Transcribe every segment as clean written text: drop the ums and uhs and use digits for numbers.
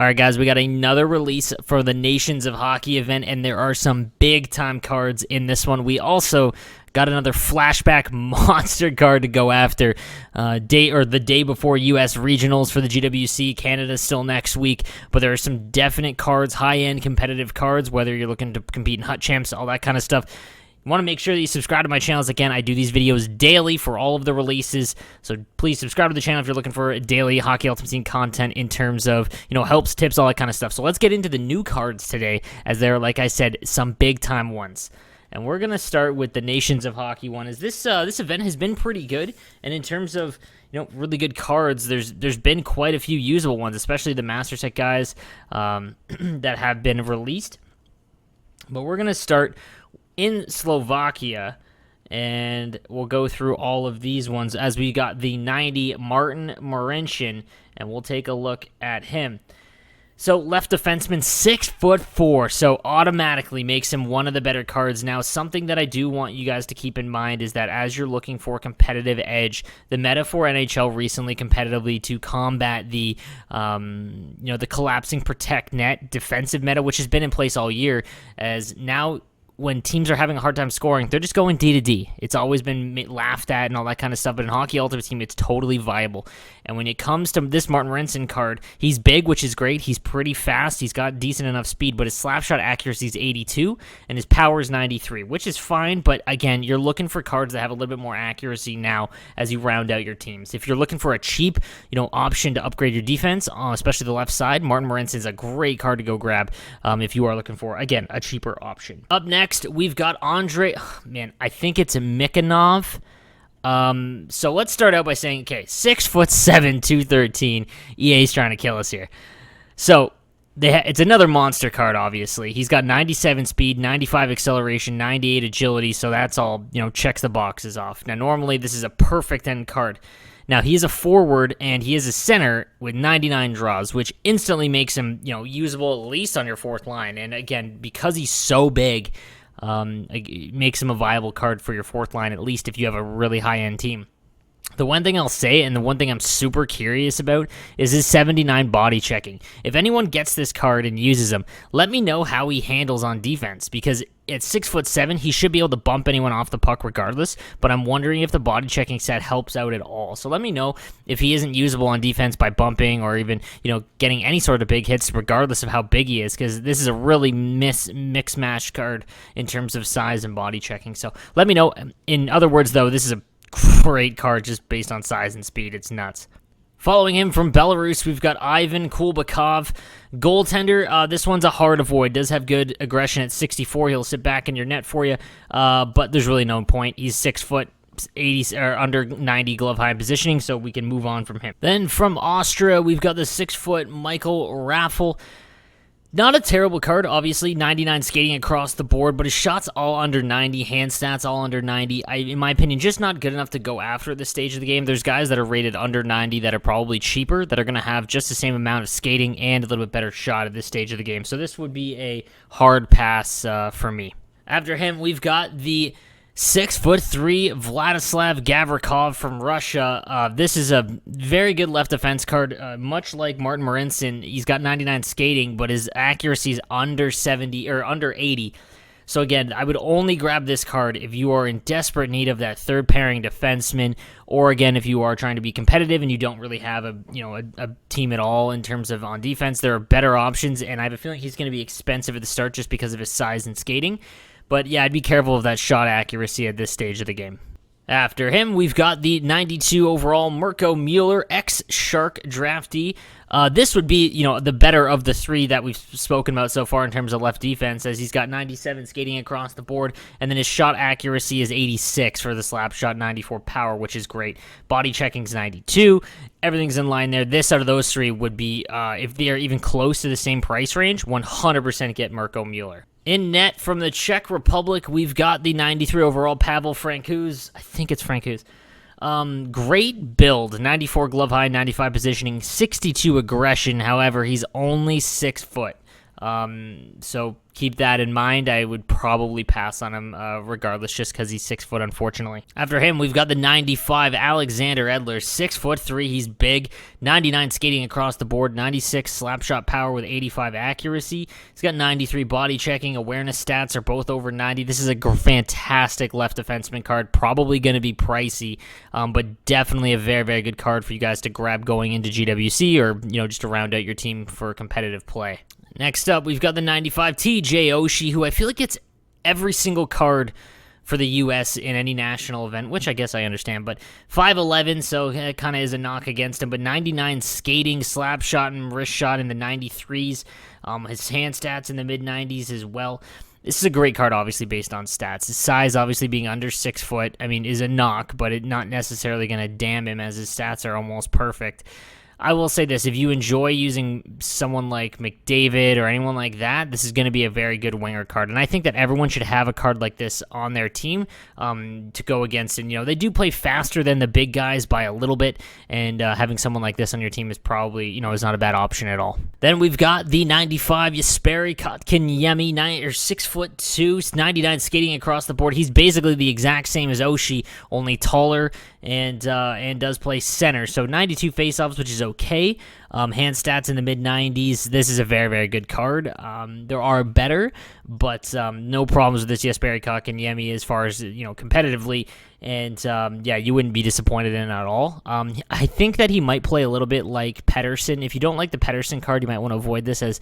All right, guys, we got another release for the Nations of Hockey event, and there are some big-time cards in this one. We also got another Flashback monster card to go after the day before U.S. Regionals for the GWC. Canada's still next week, but there are some definite cards, high-end competitive cards, whether you're looking to compete in Hut Champs, all that kind of stuff. You want to make sure that you subscribe to my channels. Again, I do these videos daily for all of the releases, so please subscribe to the channel if you're looking for daily Hockey Ultimate Team content in terms of, helps, tips, all that kind of stuff. So let's get into the new cards today, as there are, like I said, some big-time ones. And we're going to start with the Nations of Hockey one, as this event has been pretty good, and in terms of, really good cards, there's been quite a few usable ones, especially the Master Set guys that have been released. But we're going to start in Slovakia, and we'll go through all of these ones as we got the 90 Martin Marincin, and we'll take a look at him. So left defenseman, 6'4", so automatically makes him one of the better cards. Now, something that I do want you guys to keep in mind is that as you're looking for competitive edge, the meta for NHL recently competitively to combat the the collapsing protect net defensive meta, which has been in place all year, as now when teams are having a hard time scoring, they're just going D to D. It's always been laughed at and all that kind of stuff, but in Hockey Ultimate Team, it's totally viable. And when it comes to this Martin Marincin card, he's big, which is great. He's pretty fast. He's got decent enough speed, but his slap shot accuracy is 82, and his power is 93, which is fine. But again, you're looking for cards that have a little bit more accuracy now as you round out your teams. If you're looking for a cheap, option to upgrade your defense, especially the left side, Martin Marincin is a great card to go grab if you are looking for, again, a cheaper option. Up next, we've got Andre. I think it's a Mikhanov. So let's start out by saying, 6'7", 213. EA's trying to kill us here. So it's another monster card, obviously. He's got 97 speed, 95 acceleration, 98 agility, so that's all, checks the boxes off. Now, normally this is a perfect end card. Now, he is a forward, and he is a center with 99 draws, which instantly makes him, usable at least on your fourth line. And again, because he's so big, it makes him a viable card for your fourth line, at least if you have a really high-end team. The one thing I'll say, and the one thing I'm super curious about, is his 79 body checking. If anyone gets this card and uses him, let me know how he handles on defense, because at 6'7", he should be able to bump anyone off the puck regardless, but I'm wondering if the body checking set helps out at all. So let me know if he isn't usable on defense by bumping or even, getting any sort of big hits regardless of how big he is, because this is a really mix-match card in terms of size and body checking. So let me know. In other words, though, this is a great card just based on size and speed. It's nuts. Following him from Belarus, we've got Ivan Kulbakov. Goaltender, this one's a hard avoid. Does have good aggression at 64. He'll sit back in your net for you, but there's really no point. He's 6 foot, 80 or under 90 glove high positioning, so we can move on from him. Then from Austria, we've got the 6 foot Michael Raffel. Not a terrible card, obviously, 99 skating across the board, but his shots all under 90, hand stats all under 90. In my opinion, just not good enough to go after at this stage of the game. There's guys that are rated under 90 that are probably cheaper, that are going to have just the same amount of skating and a little bit better shot at this stage of the game. So this would be a hard pass for me. After him, we've got the 6'3" Vladislav Gavrikov from Russia. This is a very good left defense card. Much like Martin Marincin, he's got 99 skating, but his accuracy is under 70 or under 80. So again, I would only grab this card if you are in desperate need of that third pairing defenseman, or again, if you are trying to be competitive and you don't really have a team at all in terms of on defense. There are better options, and I have a feeling he's going to be expensive at the start just because of his size and skating. But yeah, I'd be careful of that shot accuracy at this stage of the game. After him, we've got the 92 overall Mirko Mueller, ex-Shark draftee. This would be, the better of the three that we've spoken about so far in terms of left defense, as he's got 97 skating across the board, and then his shot accuracy is 86 for the slap shot, 94 power, which is great. Body checking's 92. Everything's in line there. This out of those three would be, if they are even close to the same price range, 100% get Mirko Mueller. In net from the Czech Republic, we've got the 93 overall Pavel Francouz. I think it's Francouz. Great build, 94 glove high, 95 positioning, 62 aggression. However, he's only 6 foot. So keep that in mind. I would probably pass on him regardless, just because he's 6 foot, unfortunately. After him, we've got the 95 Alexander Edler, 6'3". He's big, 99 skating across the board, 96 slap shot power with 85 accuracy. He's got 93 body checking. Awareness stats are both over 90. This is a fantastic left defenseman card. Probably going to be pricey, but definitely a very, very good card for you guys to grab going into GWC, or just to round out your team for competitive play. Next up, we've got the 95 TJ Oshie, who I feel like gets every single card for the U.S. in any national event, which I guess I understand, but 5'11", so it kind of is a knock against him, but 99 skating, slap shot, and wrist shot in the 93s, his hand stats in the mid-90s as well. This is a great card, obviously, based on stats. His size, obviously, being under 6 foot, is a knock, but it's not necessarily going to damn him, as his stats are almost perfect. I will say this, if you enjoy using someone like McDavid or anyone like that, this is going to be a very good winger card. And I think that everyone should have a card like this on their team to go against. And, they do play faster than the big guys by a little bit, and having someone like this on your team is probably, is not a bad option at all. Then we've got the 95 Jesperi Kotkaniemi, 6'2", 99 skating across the board. He's basically the exact same as Oshie, only taller, and does play center. So 92 faceoffs, which is okay. Hand stats in the mid-90s. This is a very, very good card. There are better, but no problems with this Jesperi Kotkaniemi as far as, competitively. And, you wouldn't be disappointed in it at all. I think that he might play a little bit like Pettersson. If you don't like the Pettersson card, you might want to avoid this, as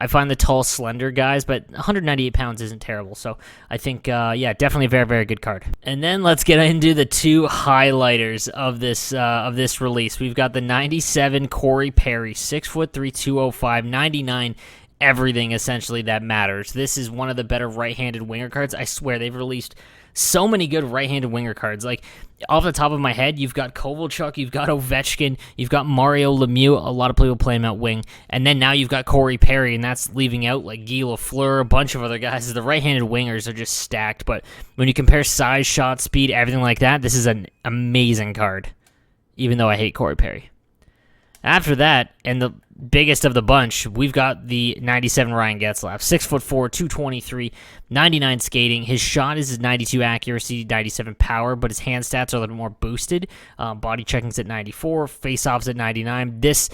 I find the tall, slender guys, but 198 pounds isn't terrible. So I think, definitely a very, very good card. And then let's get into the two highlighters of this release. We've got the 97 Corey Perry, 6'3", 205, 99. Everything essentially that matters. This is one of the better right-handed winger cards. I swear they've released so many good right-handed winger cards. Like, off the top of my head, you've got Kovalchuk, you've got Ovechkin, you've got Mario Lemieux. A lot of people play him at wing. And then now you've got Corey Perry, and that's leaving out like Guy Lafleur, a bunch of other guys. The right-handed wingers are just stacked. But when you compare size, shot, speed, everything like that, this is an amazing card, even though I hate Corey Perry. After that, and the biggest of the bunch, we've got the 97 Ryan Getzlaf, 6'4", 223, 99 skating. His shot is his 92 accuracy, 97 power, but his hand stats are a little more boosted. Body checking's at 94, faceoffs at 99. This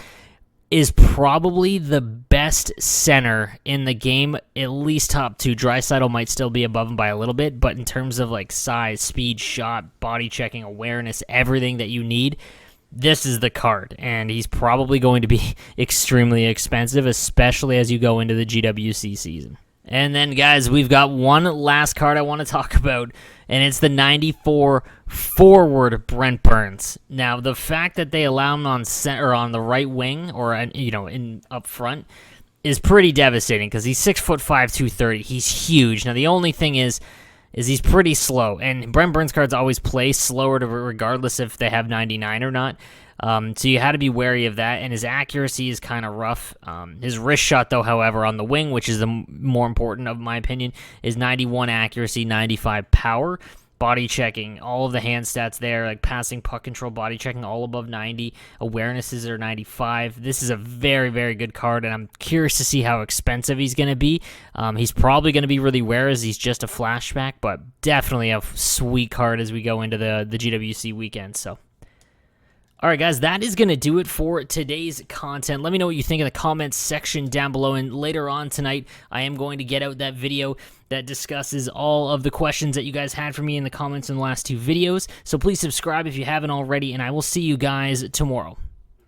is probably the best center in the game, at least top two. Draisaitl might still be above him by a little bit, but in terms of like size, speed, shot, body checking, awareness, everything that you need, this is the card, and he's probably going to be extremely expensive, especially as you go into the GWC season. And then, guys, we've got one last card I want to talk about, and it's the 94 forward Brent Burns. Now, the fact that they allow him on center, on the right wing, or in up front, is pretty devastating, because he's 6'5", 230. He's huge. Now, the only thing is he's pretty slow, and Brent Burns cards always play slower regardless if they have 99 or not. So you had to be wary of that, and his accuracy is kind of rough. His wrist shot, though, however, on the wing, which is the more important of my opinion, is 91 accuracy, 95 power. Body checking, all of the hand stats there, like passing, puck control, body checking, all above 90. Awarenesses are 95. This is a very, very good card, and I'm curious to see how expensive he's going to be. He's probably going to be really rare, as he's just a flashback, but definitely a sweet card as we go into the GWC weekend. So, all right, guys, that is going to do it for today's content. Let me know what you think in the comments section down below, and later on tonight, I am going to get out that video that discusses all of the questions that you guys had for me in the comments in the last two videos. So please subscribe if you haven't already, and I will see you guys tomorrow.